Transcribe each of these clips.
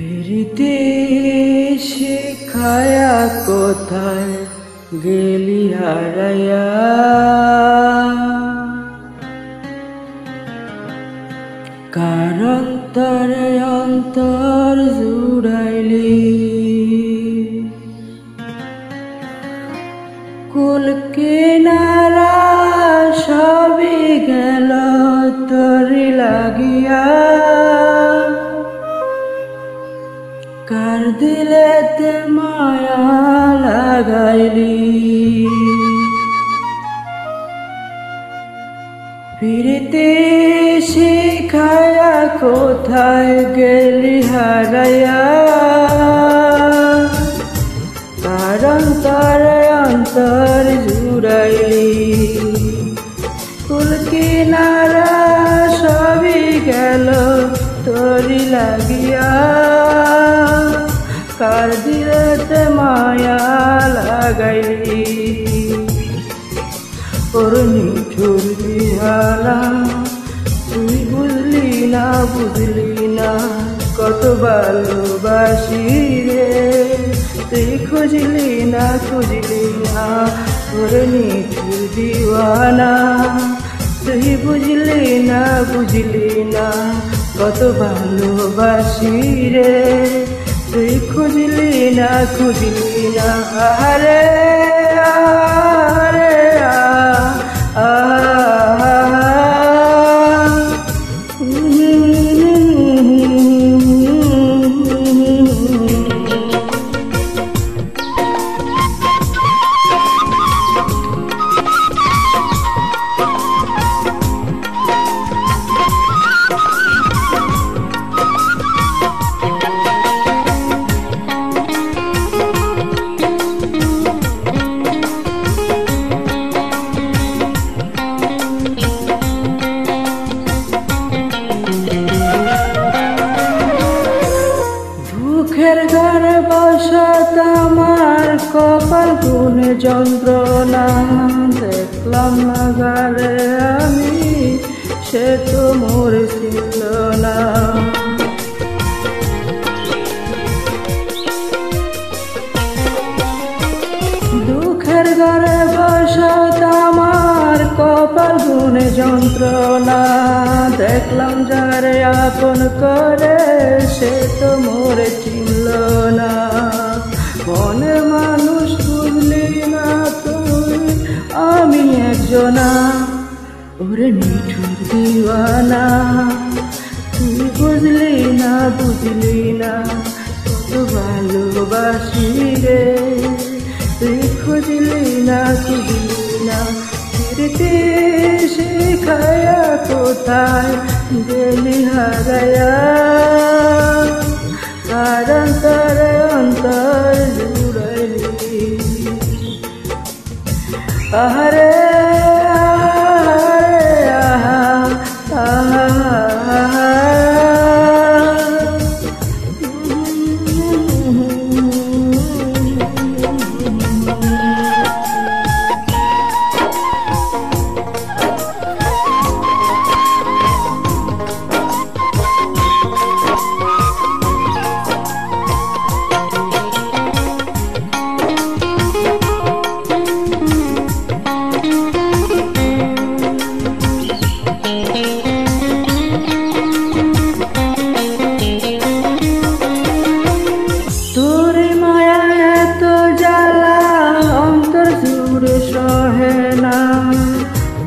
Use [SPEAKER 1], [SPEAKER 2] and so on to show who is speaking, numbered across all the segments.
[SPEAKER 1] ফিরিতে শিখায়া কোথায় গেলি হারাইয়া, কার অন্তরে অন্তর জুড়াইলি, কুল কিনারা সবই গেল তোরি লাগিয়া, কার দিলেতে মায়া লাগাইলি। ফিরিতে শিখায়া কোথায় গেলি হারাইয়া, কার অন্তরে অন্তর জুড়াইলি, কুল কিনারা সবই গেল তোরি লাগিয়া, কার দিলেতে মায়া লাগাইলি। ওর নিঠুর বিহালা তুই বুঝলি না কত ভালোবাসি রে, তুই খুঁজলি না ওর নিঠুর দিওয়ানা, তুই বুঝলি না কত ভালোবাসি রে, তুই খুঁজলি না আরে আরে দুঃখের ঘরে বসত আমার কপাল গুনে যন্ত্রণা, দেখলাম না ঘরে আমি সে তো মোর ছিল না। দুঃখের ঘরে বসত আমার কপাল গুনে যন্ত্রণা, দেখলাম যারে আপন করে সে তো মোরে চিনল না। মনে মানুষ বুঝলি না তুই আমি একজনা, ওরে নিঠুর দিওয়ানা, তুই বুঝলি না কত ভালোবাসি রে, তুই খুঁজলি না ফিরতে শিখায়া কোথায় গেলি হারাইয়া, কার অন্তরে অন্তর জুড়াইলি। আহারে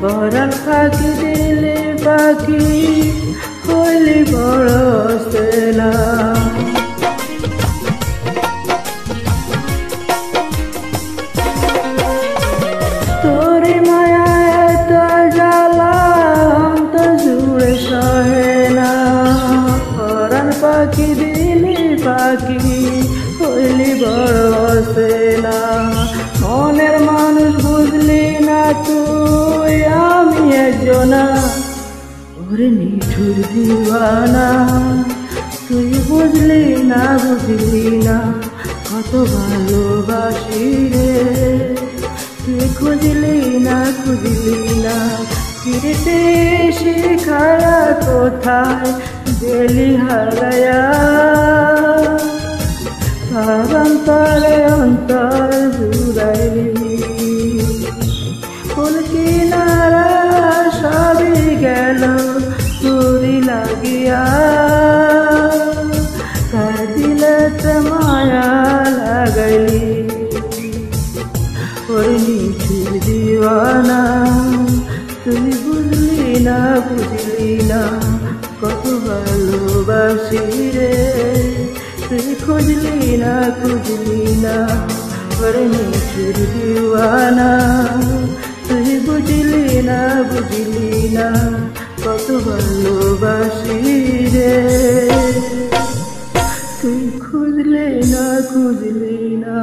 [SPEAKER 1] পরাণ ফাঁকি দিলে পাখি হইলি বড় সেনা, তোরে মায়া এত জ্বালা অন্তর জুড়ে সহে না, পরাণ ফাঁকি দিলে পাখি হইলি বড় সেনা। মনের মানুষ বুঝলি না তুই আমি একজনা, ওরে নিঠুর দিওয়ানা, তুই বুঝলি না কত ভালোবাসি রে, তুই খুঁজলি না ফিরতে শিখায়া কোথায় গেলি হারায়া আর অন্তরে অন্তর জুড়াইলি ফুল কিনারা সবই গেল তোরি লাগিয়া কার দিলেতে মায়া লাগাইলি ওর নিঠুর দিওয়ানা তুই বুঝলি না কত ভালোবাসি রে তুই খুঁজলি না ওর নিঠুর দিওয়ানা তুই বুঝলি না কত ভালোবাসি রে তুই খুঁজলি না